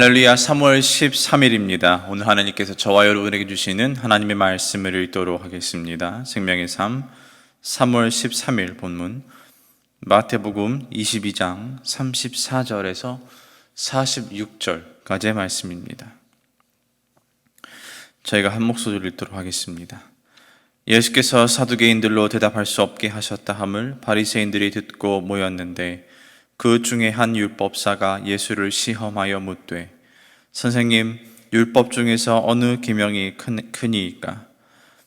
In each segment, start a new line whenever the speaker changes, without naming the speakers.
할렐루야. 3월 13일입니다. 오늘 하나님께서 저와 여러분에게 주시는 하나님의 말씀을 읽도록 하겠습니다. 생명의 삶 3월 13일 본문 마태복음 22장 34절에서 46절까지의 말씀입니다. 저희가 한 목소리로 읽도록 하겠습니다. 예수께서 사두개인들로 대답할 수 없게 하셨다 함을 바리새인들이 듣고 모였는데 그 중에 한 율법사가 예수를 시험하여 묻되 선생님, 율법 중에서 어느 계명이 크니이까?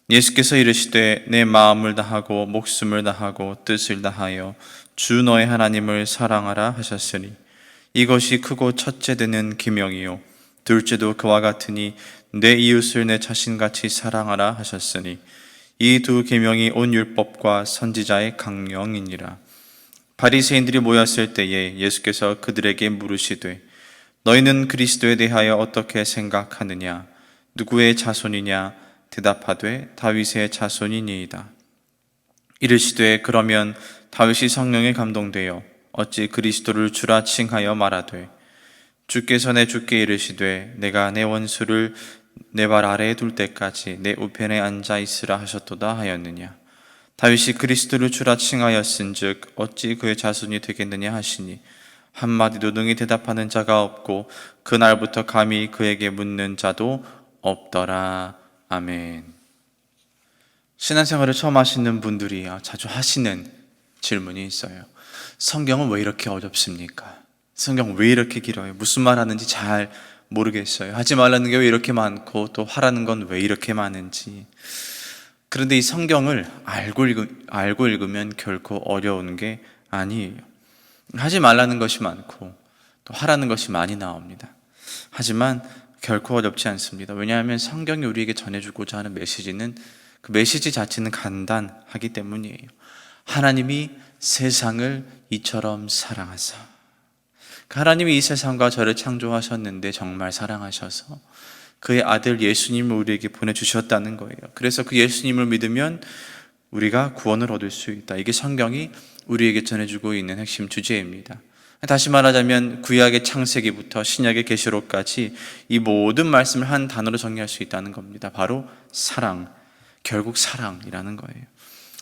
예수께서 이르시되 내 마음을 다하고 목숨을 다하고 뜻을 다하여 주 너의 하나님을 사랑하라 하셨으니 이것이 크고 첫째 되는 계명이요 둘째도 그와 같으니 내 이웃을 내 자신같이 사랑하라 하셨으니 이 두 계명이 온 율법과 선지자의 강령이니라. 바리새인들이 모였을 때에 예수께서 그들에게 물으시되 너희는 그리스도에 대하여 어떻게 생각하느냐? 누구의 자손이냐? 대답하되 다윗의 자손이니이다. 이르시되 그러면 다윗이 성령에 감동되어 어찌 그리스도를 주라 칭하여 말하되 주께서 내 주께 이르시되 내가 내 원수를 내 발 아래에 둘 때까지 내 우편에 앉아 있으라 하셨도다 하였느냐? 다윗이 그리스도를 주라 칭하였은즉 어찌 그의 자손이 되겠느냐 하시니 한마디도 능히 대답하는 자가 없고 그날부터 감히 그에게 묻는 자도 없더라. 아멘. 신앙생활을 처음 하시는 분들이 자주 하시는 질문이 있어요. 성경은 왜 이렇게 어렵습니까? 성경 왜 이렇게 길어요? 무슨 말 하는지 잘 모르겠어요. 하지 말라는 게 왜 이렇게 많고 또 하라는 건 왜 이렇게 많은지. 그런데 이 성경을 알고 읽으면 결코 어려운 게 아니에요. 하지 말라는 것이 많고 또 하라는 것이 많이 나옵니다. 하지만 결코 어렵지 않습니다. 왜냐하면 성경이 우리에게 전해주고자 하는 메시지는 그 메시지 자체는 간단하기 때문이에요. 하나님이 세상을 이처럼 사랑하사, 하나님이 이 세상과 저를 창조하셨는데 정말 사랑하셔서 그의 아들 예수님을 우리에게 보내주셨다는 거예요. 그래서 그 예수님을 믿으면 우리가 구원을 얻을 수 있다. 이게 성경이 우리에게 전해주고 있는 핵심 주제입니다. 다시 말하자면 구약의 창세기부터 신약의 계시록까지 이 모든 말씀을 한 단어로 정리할 수 있다는 겁니다. 바로 사랑, 결국 사랑이라는 거예요.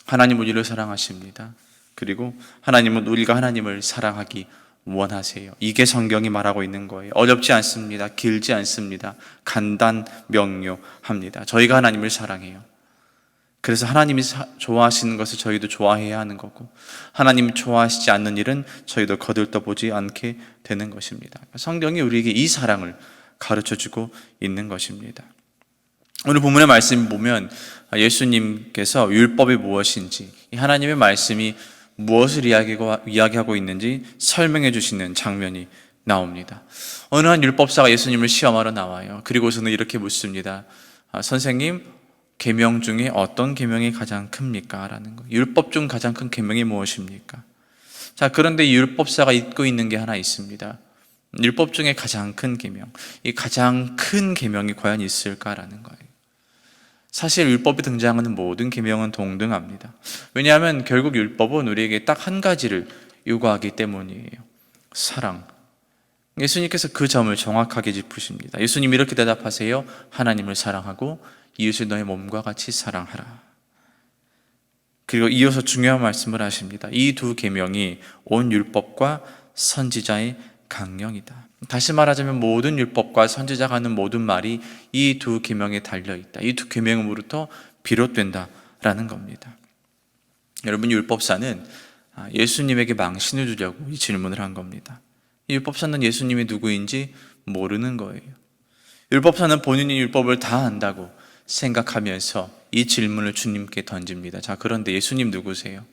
하나님 우리를 사랑하십니다. 그리고 하나님은 우리가 하나님을 사랑하기 원하세요. 이게 성경이 말하고 있는 거예요. 어렵지 않습니다. 길지 않습니다. 간단 명료합니다. 저희가 하나님을 사랑해요. 그래서 하나님이 좋아하시는 것을 저희도 좋아해야 하는 거고 하나님이 좋아하시지 않는 일은 저희도 거들떠보지 않게 되는 것입니다. 성경이 우리에게 이 사랑을 가르쳐주고 있는 것입니다. 오늘 본문의 말씀 보면 예수님께서 율법이 무엇인지, 하나님의 말씀이 무엇을 이야기하고 있는지 설명해 주시는 장면이 나옵니다. 어느 한 율법사가 예수님을 시험하러 나와요. 그리고서는 이렇게 묻습니다. 선생님, 계명 중에 어떤 계명이 가장 큽니까? 라는 거. 율법 중 가장 큰 계명이 무엇입니까? 자, 그런데 율법사가 잊고 있는 게 하나 있습니다. 율법 중에 가장 큰 계명, 이 가장 큰 계명이 과연 있을까라는 거예요. 사실 율법에 등장하는 모든 계명은 동등합니다. 왜냐하면 결국 율법은 우리에게 딱 한 가지를 요구하기 때문이에요. 사랑. 예수님께서 그 점을 정확하게 짚으십니다. 예수님이 이렇게 대답하세요. 하나님을 사랑하고 이웃을 너의 몸과 같이 사랑하라. 그리고 이어서 중요한 말씀을 하십니다. 이 두 계명이 온 율법과 선지자의 강령이다. 다시 말하자면 모든 율법과 선지자가 하는 모든 말이 이 두 계명에 달려있다. 이 두 계명으로부터 비롯된다라는 겁니다. 여러분, 율법사는 예수님에게 망신을 주려고 이 질문을 한 겁니다. 이 율법사는 예수님이 누구인지 모르는 거예요. 율법사는 본인이 율법을 다 안다고 생각하면서 이 질문을 주님께 던집니다. 자, 그런데 예수님 누구세요?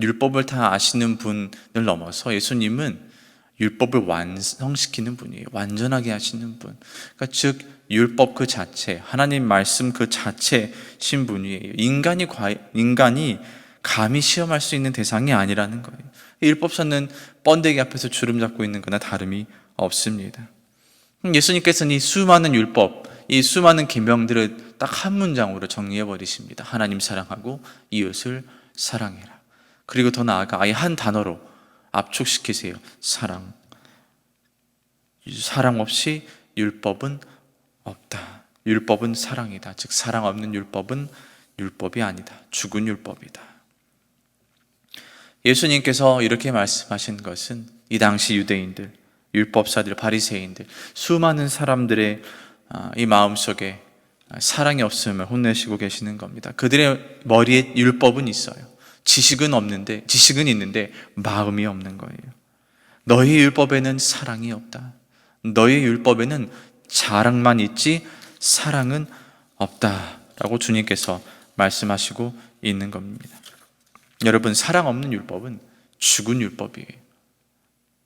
율법을 다 아시는 분을 넘어서 예수님은 율법을 완성시키는 분이에요. 완전하게 하시는 분. 그러니까 즉 율법 그 자체, 하나님 말씀 그 자체신 분이에요. 인간이 감히 시험할 수 있는 대상이 아니라는 거예요. 율법사는 번데기 앞에서 주름 잡고 있는 거나 다름이 없습니다. 예수님께서는 이 수많은 율법, 이 수많은 계명들을 딱 한 문장으로 정리해 버리십니다. 하나님 사랑하고 이웃을 사랑해라. 그리고 더 나아가 아예 한 단어로 압축시키세요. 사랑. 사랑 없이 율법은 없다. 율법은 사랑이다. 즉 사랑 없는 율법은 율법이 아니다. 죽은 율법이다. 예수님께서 이렇게 말씀하신 것은 이 당시 유대인들, 율법사들, 바리새인들, 수많은 사람들의 이 마음속에 사랑이 없음을 혼내시고 계시는 겁니다. 그들의 머리에 율법은 있어요. 지식은 있는데 마음이 없는 거예요. 너희 율법에는 사랑이 없다. 너희 율법에는 자랑만 있지 사랑은 없다라고 주님께서 말씀하시고 있는 겁니다. 여러분, 사랑 없는 율법은 죽은 율법이에요.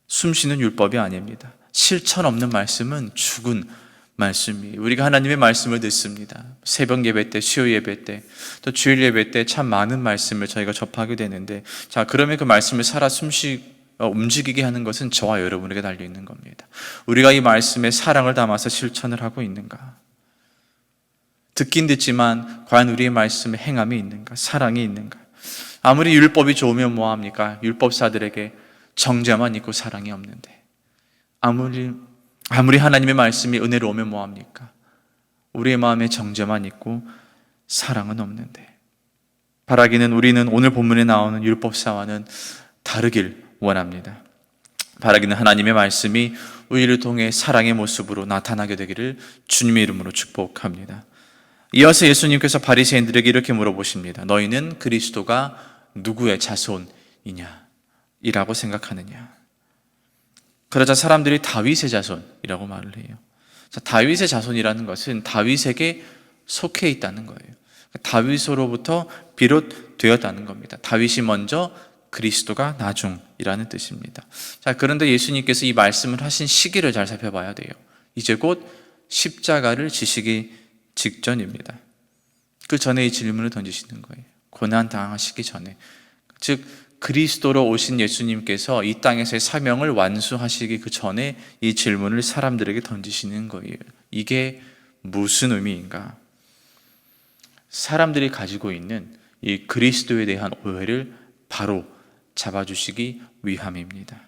숨쉬는 율법이 아닙니다. 실천 없는 말씀은 죽은 말씀이에요. 우리가 하나님의 말씀을 듣습니다. 새벽 예배 때, 수요 예배 때, 또 주일 예배 때 참 많은 말씀을 저희가 접하게 되는데, 자, 그러면 그 말씀을 살아 움직이게 하는 것은 저와 여러분에게 달려 있는 겁니다. 우리가 이 말씀에 사랑을 담아서 실천을 하고 있는가? 듣긴 듣지만 과연 우리의 말씀에 행함이 있는가? 사랑이 있는가? 아무리 율법이 좋으면 뭐합니까? 율법사들에게 정죄만 있고 사랑이 없는데, 아무리 하나님의 말씀이 은혜로우면 뭐합니까? 우리의 마음에 정죄만 있고 사랑은 없는데, 바라기는 우리는 오늘 본문에 나오는 율법사와는 다르길 원합니다. 바라기는 하나님의 말씀이 우리를 통해 사랑의 모습으로 나타나게 되기를 주님의 이름으로 축복합니다. 이어서 예수님께서 바리새인들에게 이렇게 물어보십니다. 너희는 그리스도가 누구의 자손이냐? 이라고 생각하느냐? 그러자 사람들이 다윗의 자손이라고 말을 해요. 다윗의 자손이라는 것은 다윗에게 속해 있다는 거예요. 다윗으로부터 비롯되었다는 겁니다. 다윗이 먼저, 그리스도가 나중이라는 뜻입니다. 자, 그런데 예수님께서 이 말씀을 하신 시기를 잘 살펴봐야 돼요. 이제 곧 십자가를 지시기 직전입니다. 그 전에 이 질문을 던지시는 거예요. 고난 당하시기 전에, 즉 그리스도로 오신 예수님께서 이 땅에서의 사명을 완수하시기 그 전에 이 질문을 사람들에게 던지시는 거예요. 이게 무슨 의미인가? 사람들이 가지고 있는 이 그리스도에 대한 오해를 바로 잡아주시기 위함입니다.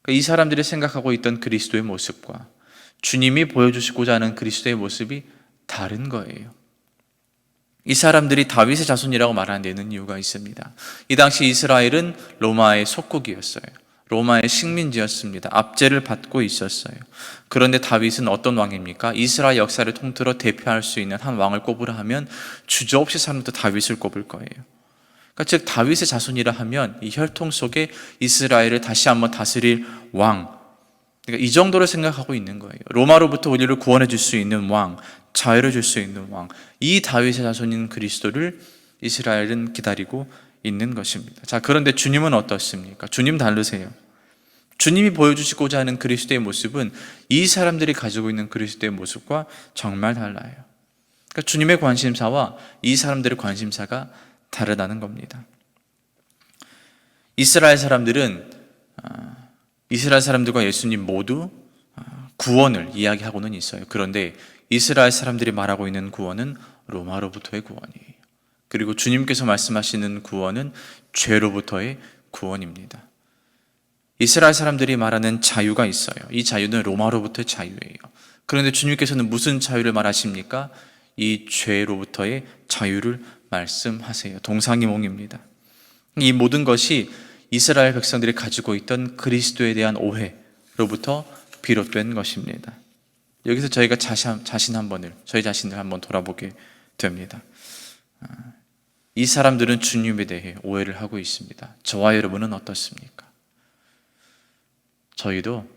이 사람들이 생각하고 있던 그리스도의 모습과 주님이 보여주시고자 하는 그리스도의 모습이 다른 거예요. 이 사람들이 다윗의 자손이라고 말하는 데는 이유가 있습니다. 이 당시 이스라엘은 로마의 속국이었어요. 로마의 식민지였습니다. 압제를 받고 있었어요. 그런데 다윗은 어떤 왕입니까? 이스라엘 역사를 통틀어 대표할 수 있는 한 왕을 꼽으라 하면 주저없이 사람들도 다윗을 꼽을 거예요. 그러니까 즉 다윗의 자손이라 하면 이 혈통 속에 이스라엘을 다시 한번 다스릴 왕, 그러니까 이 정도로 생각하고 있는 거예요. 로마로부터 우리를 구원해 줄 수 있는 왕, 자유를 줄 수 있는 왕, 이 다윗의 자손인 그리스도를 이스라엘은 기다리고 있는 것입니다. 자, 그런데 주님은 어떻습니까? 주님 다르세요. 주님이 보여주시고자 하는 그리스도의 모습은 이 사람들이 가지고 있는 그리스도의 모습과 정말 달라요. 그러니까 주님의 관심사와 이 사람들의 관심사가 다르다는 겁니다. 이스라엘 사람들과 예수님 모두 구원을 이야기하고는 있어요. 그런데 이스라엘 사람들이 말하고 있는 구원은 로마로부터의 구원이에요. 그리고 주님께서 말씀하시는 구원은 죄로부터의 구원입니다. 이스라엘 사람들이 말하는 자유가 있어요. 이 자유는 로마로부터의 자유예요. 그런데 주님께서는 무슨 자유를 말하십니까? 이 죄로부터의 자유를 말씀하세요. 동상이몽입니다. 이 모든 것이 이스라엘 백성들이 가지고 있던 그리스도에 대한 오해로부터 비롯된 것입니다. 여기서 저희가 저희 자신들 한번 돌아보게 됩니다. 이 사람들은 주님에 대해 오해를 하고 있습니다. 저와 여러분은 어떻습니까? 저희도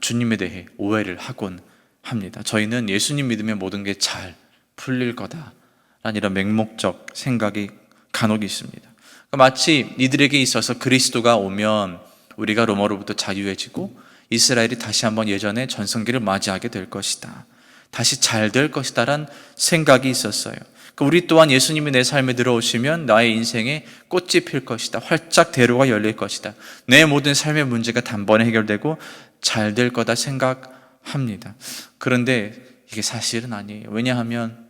주님에 대해 오해를 하곤 합니다. 저희는 예수님 믿으면 모든 게 잘 풀릴 거다라는 이런 맹목적 생각이 간혹 있습니다. 마치 이들에게 있어서 그리스도가 오면 우리가 로마로부터 자유해지고 이스라엘이 다시 한번 예전의 전성기를 맞이하게 될 것이다, 다시 잘 될 것이다 라는 생각이 있었어요. 우리 또한 예수님이 내 삶에 들어오시면 나의 인생에 꽃이 필 것이다, 활짝 대로가 열릴 것이다, 내 모든 삶의 문제가 단번에 해결되고 잘 될 거다 생각합니다. 그런데 이게 사실은 아니에요. 왜냐하면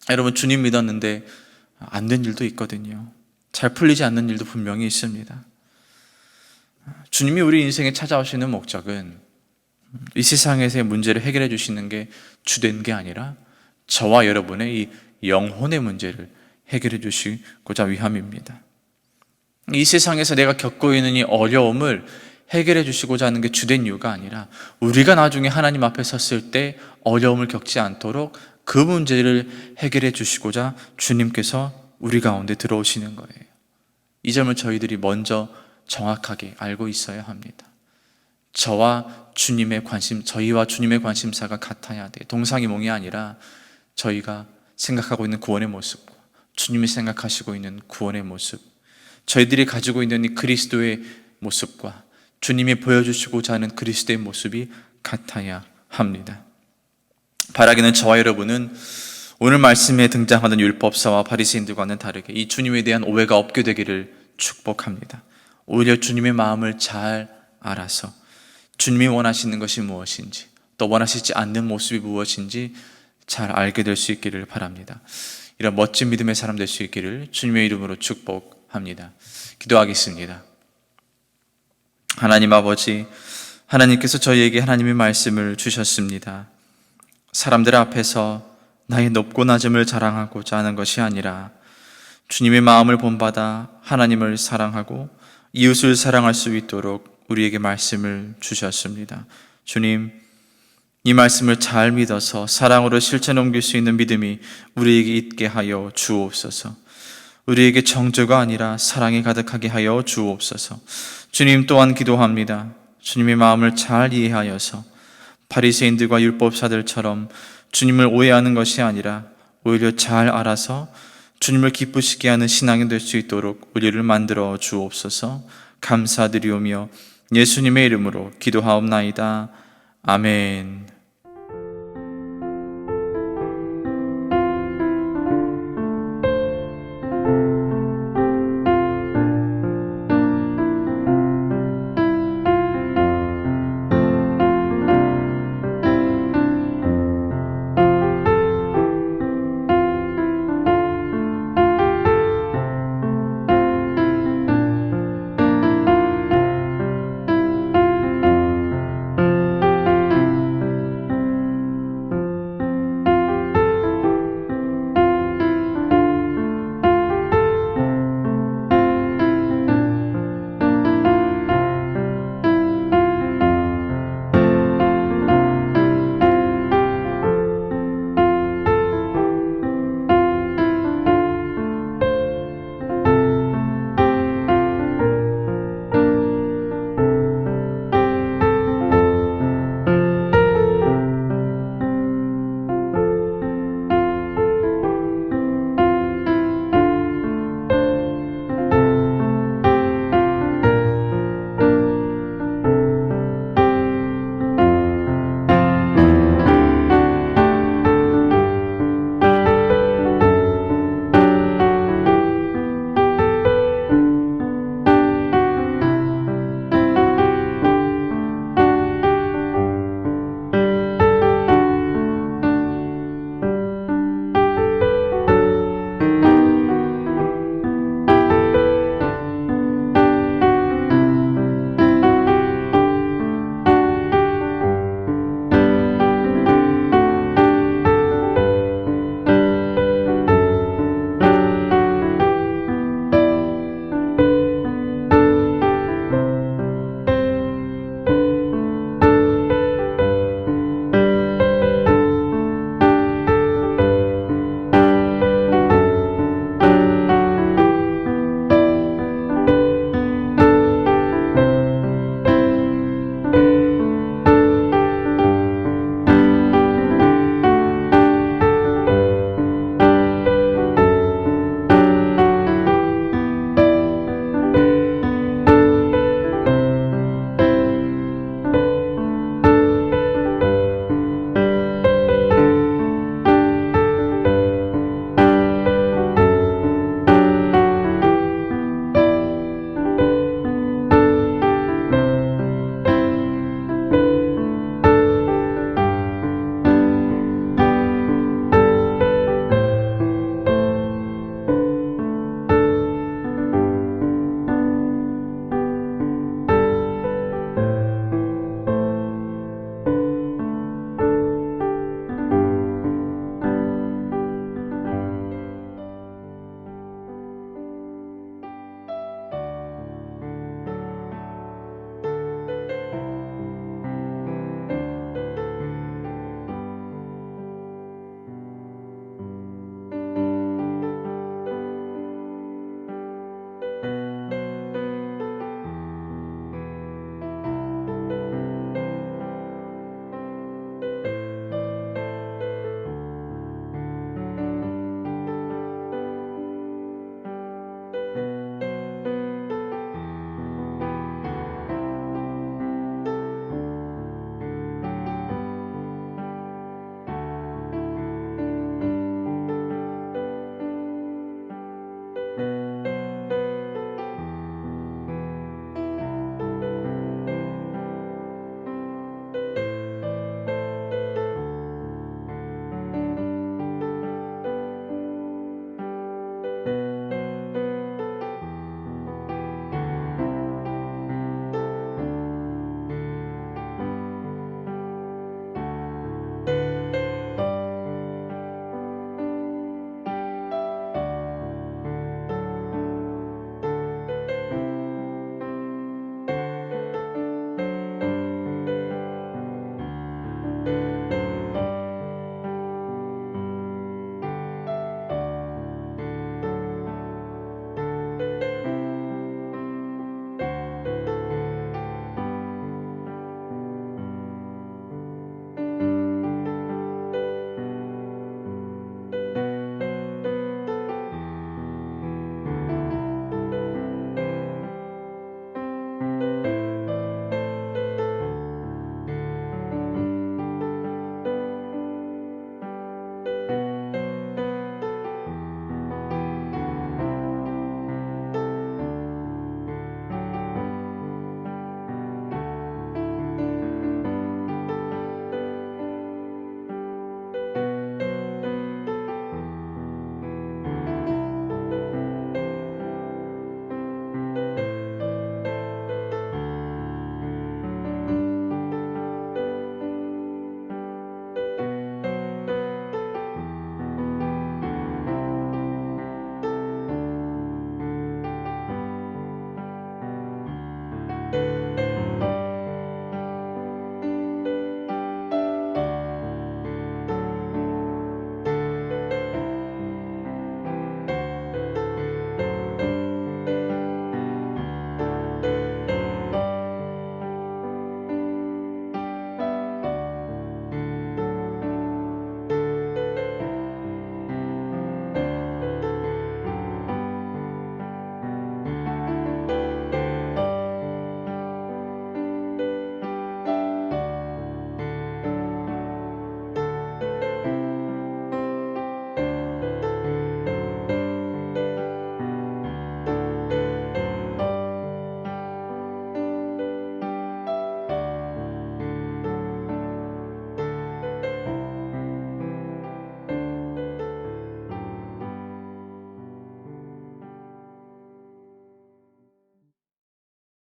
여러분, 주님 믿었는데 안 된 일도 있거든요. 잘 풀리지 않는 일도 분명히 있습니다. 주님이 우리 인생에 찾아오시는 목적은 이 세상에서의 문제를 해결해 주시는 게 주된 게 아니라 저와 여러분의 이 영혼의 문제를 해결해 주시고자 위함입니다. 이 세상에서 내가 겪고 있는 이 어려움을 해결해 주시고자 하는 게 주된 이유가 아니라 우리가 나중에 하나님 앞에 섰을 때 어려움을 겪지 않도록 그 문제를 해결해 주시고자 주님께서 우리 가운데 들어오시는 거예요. 이 점을 저희들이 먼저 정확하게 알고 있어야 합니다. 저희와 주님의 관심사가 같아야 돼. 동상이몽이 아니라 저희가 생각하고 있는 구원의 모습과 주님이 생각하시고 있는 구원의 모습, 저희들이 가지고 있는 이 그리스도의 모습과 주님이 보여주시고자 하는 그리스도의 모습이 같아야 합니다. 바라기는 저와 여러분은 오늘 말씀에 등장하는 율법사와 바리새인들과는 다르게 이 주님에 대한 오해가 없게 되기를 축복합니다. 오히려 주님의 마음을 잘 알아서 주님이 원하시는 것이 무엇인지, 또 원하시지 않는 모습이 무엇인지 잘 알게 될 수 있기를 바랍니다. 이런 멋진 믿음의 사람 될 수 있기를 주님의 이름으로 축복합니다. 기도하겠습니다. 하나님 아버지, 하나님께서 저희에게 하나님의 말씀을 주셨습니다. 사람들 앞에서 나의 높고 낮음을 자랑하고자 하는 것이 아니라 주님의 마음을 본받아 하나님을 사랑하고 이웃을 사랑할 수 있도록 우리에게 말씀을 주셨습니다. 주님, 이 말씀을 잘 믿어서 사랑으로 실천 옮길 수 있는 믿음이 우리에게 있게 하여 주옵소서. 우리에게 정죄가 아니라 사랑이 가득하게 하여 주옵소서. 주님 또한 기도합니다. 주님의 마음을 잘 이해하여서 바리새인들과 율법사들처럼 주님을 오해하는 것이 아니라 오히려 잘 알아서 주님을 기쁘시게 하는 신앙이 될 수 있도록 우리를 만들어 주옵소서. 감사드리오며 예수님의 이름으로 기도하옵나이다. 아멘.